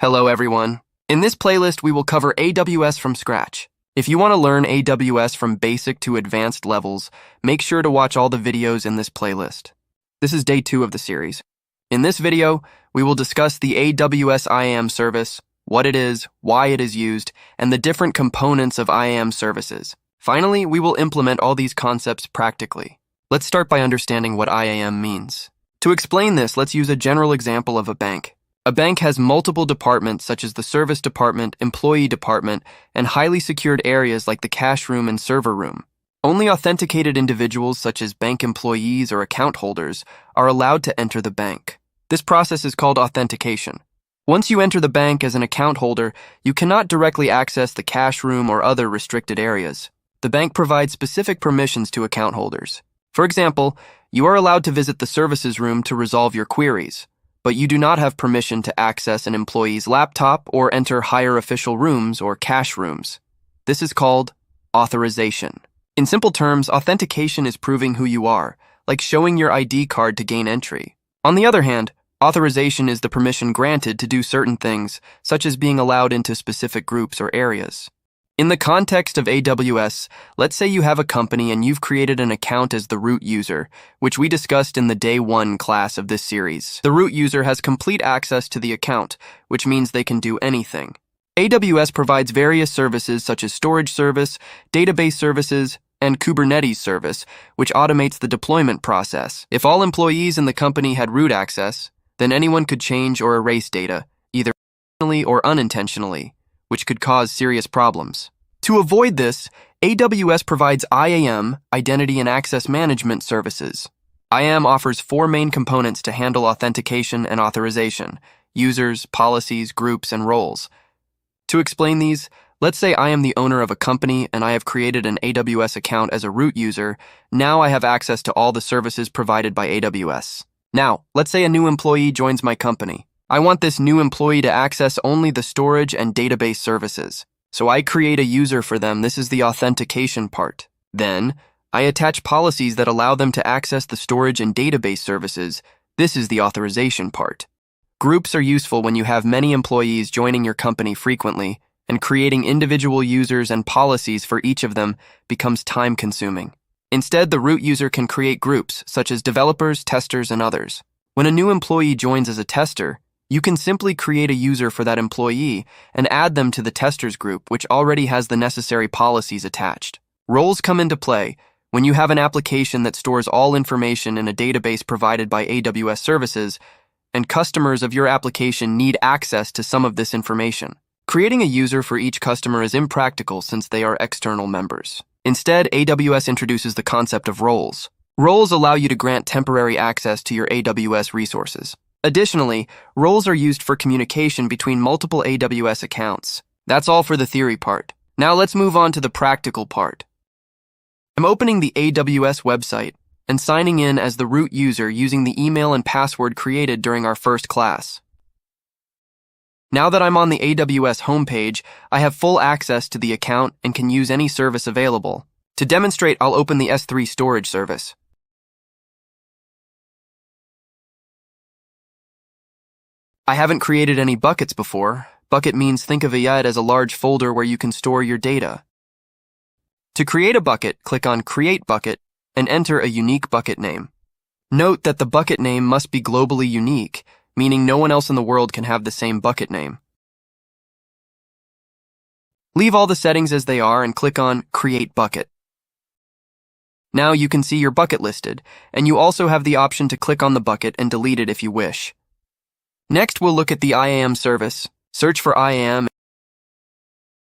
Hello everyone. In this playlist, we will cover AWS from scratch. If you want to learn AWS from basic to advanced levels, make sure to watch all the videos in this playlist. This is day 2 of the series. In this video, we will discuss the AWS IAM service, what it is, why it is used, and the different components of IAM services. Finally, we will implement all these concepts practically. Let's start by understanding what IAM means. To explain this, let's use a general example of a bank. A bank has multiple departments such as the service department, employee department, and highly secured areas like the cash room and server room. Only authenticated individuals such as bank employees or account holders are allowed to enter the bank. This process is called authentication. Once you enter the bank as an account holder, you cannot directly access the cash room or other restricted areas. The bank provides specific permissions to account holders. For example, you are allowed to visit the services room to resolve your queries, but you do not have permission to access an employee's laptop or enter higher official rooms or cash rooms. This is called authorization. In simple terms, authentication is proving who you are, like showing your ID card to gain entry. On the other hand, authorization is the permission granted to do certain things, such as being allowed into specific groups or areas. In the context of AWS, let's say you have a company and you've created an account as the root user, which we discussed in the Day 1 class of this series. The root user has complete access to the account, which means they can do anything. AWS provides various services such as storage service, database services, and Kubernetes service, which automates the deployment process. If all employees in the company had root access, then anyone could change or erase data, either intentionally or unintentionally, which could cause serious problems. To avoid this, AWS provides IAM, Identity and Access Management Services. IAM offers 4 main components to handle authentication and authorization: users, policies, groups, and roles. To explain these, let's say I am the owner of a company and I have created an AWS account as a root user. Now I have access to all the services provided by AWS. Now, let's say a new employee joins my company. I want this new employee to access only the storage and database services. So I create a user for them. This is the authentication part. Then, I attach policies that allow them to access the storage and database services. This is the authorization part. Groups are useful when you have many employees joining your company frequently, and creating individual users and policies for each of them becomes time-consuming. Instead, the root user can create groups, such as developers, testers, and others. When a new employee joins as a tester, you can simply create a user for that employee and add them to the testers group, which already has the necessary policies attached. Roles come into play when you have an application that stores all information in a database provided by AWS services, and customers of your application need access to some of this information. Creating a user for each customer is impractical since they are external members. Instead, AWS introduces the concept of roles. Roles allow you to grant temporary access to your AWS resources. Additionally, roles are used for communication between multiple AWS accounts. That's all for the theory part. Now let's move on to the practical part. I'm opening the AWS website and signing in as the root user using the email and password created during our first class. Now that I'm on the AWS homepage, I have full access to the account and can use any service available. To demonstrate, I'll open the S3 storage service. I haven't created any buckets before. Bucket means think of it as a large folder where you can store your data. To create a bucket, click on Create Bucket and enter a unique bucket name. Note that the bucket name must be globally unique, meaning no one else in the world can have the same bucket name. Leave all the settings as they are and click on Create Bucket. Now you can see your bucket listed, and you also have the option to click on the bucket and delete it if you wish. Next, we'll look at the IAM service. Search for IAM,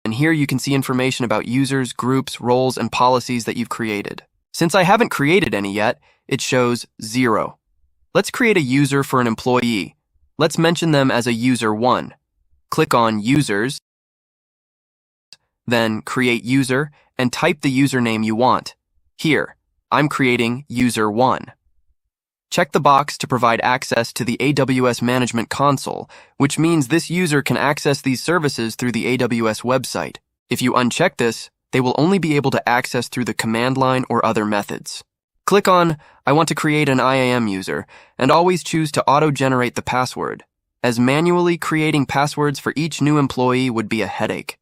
and here you can see information about users, groups, roles, and policies that you've created. Since I haven't created any yet, it shows 0. Let's create a user for an employee. Let's mention them as a user 1. Click on Users, then Create User, and type the username you want. Here, I'm creating user 1. Check the box to provide access to the AWS Management Console, which means this user can access these services through the AWS website. If you uncheck this, they will only be able to access through the command line or other methods. Click on I want to create an IAM user, and always choose to auto-generate the password. as manually creating passwords for each new employee would be a headache.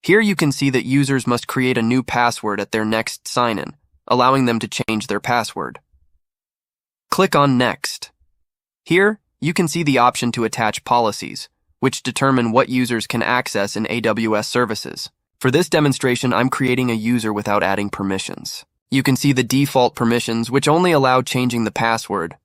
Here you can see that users must create a new password at their next sign-in, allowing them to change their password. Click on Next. Here, you can see the option to attach policies, which determine what users can access in AWS services. For this demonstration, I'm creating a user without adding permissions. You can see the default permissions, which only allow changing the password.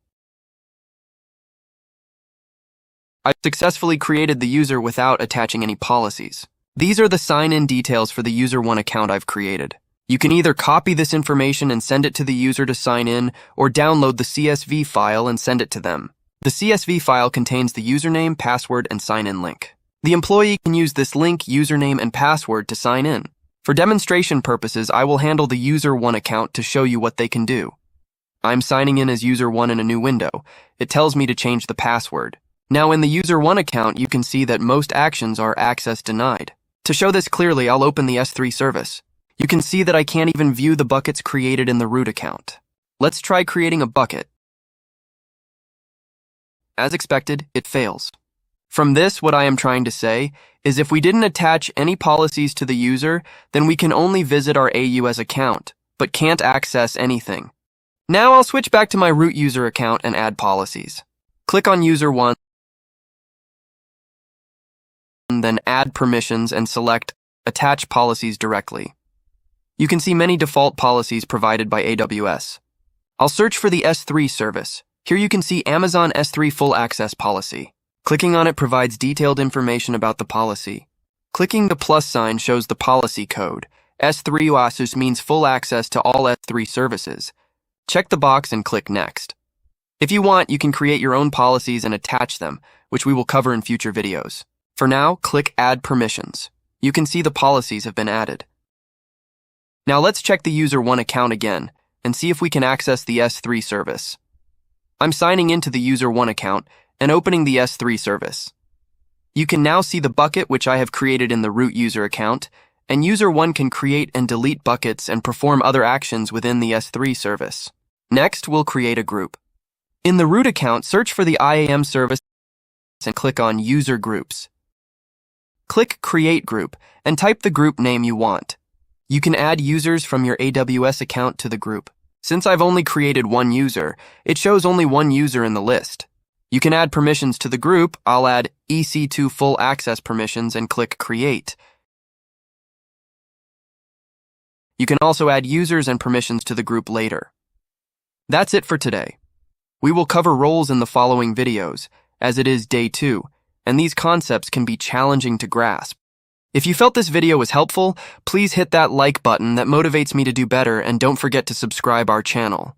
I've successfully created the user without attaching any policies. These are the sign-in details for the User 1 account I've created. You can either copy this information and send it to the user to sign in, or download the CSV file and send it to them. The CSV file contains the username, password, and sign-in link. The employee can use this link, username, and password to sign in. For demonstration purposes, I will handle the User 1 account to show you what they can do. I'm signing in as User 1 in a new window. It tells me to change the password. Now in the User 1 account, you can see that most actions are access denied. To show this clearly, I'll open the S3 service. You can see that I can't even view the buckets created in the root account. Let's try creating a bucket. As expected, it fails. From this, what I am trying to say is if we didn't attach any policies to the user, then we can only visit our AWS account, but can't access anything. Now I'll switch back to my root user account and add policies. Click on User 1, then Add Permissions and select Attach Policies directly. You can see many default policies provided by AWS. I'll search for the S3 service. Here you can see Amazon S3 Full Access Policy. Clicking on it provides detailed information about the policy. Clicking the plus sign shows the policy code. S3 UASUS means full access to all S3 services. Check the box and click Next. If you want, you can create your own policies and attach them, which we will cover in future videos. For now, click Add Permissions. You can see the policies have been added. Now let's check the User 1 account again and see if we can access the S3 service. I'm signing into the User 1 account and opening the S3 service. You can now see the bucket which I have created in the root user account, and User 1 can create and delete buckets and perform other actions within the S3 service. Next, we'll create a group. In the root account, search for the IAM service and click on User Groups. Click Create Group and type the group name you want. You can add users from your AWS account to the group. Since I've only created one user, it shows only one user in the list. You can add permissions to the group. I'll add EC2 full access permissions and click Create. You can also add users and permissions to the group later. That's it for today. We will cover roles in the following videos, as it is day 2, and these concepts can be challenging to grasp. If you felt this video was helpful, please hit that like button that motivates me to do better, and don't forget to subscribe our channel.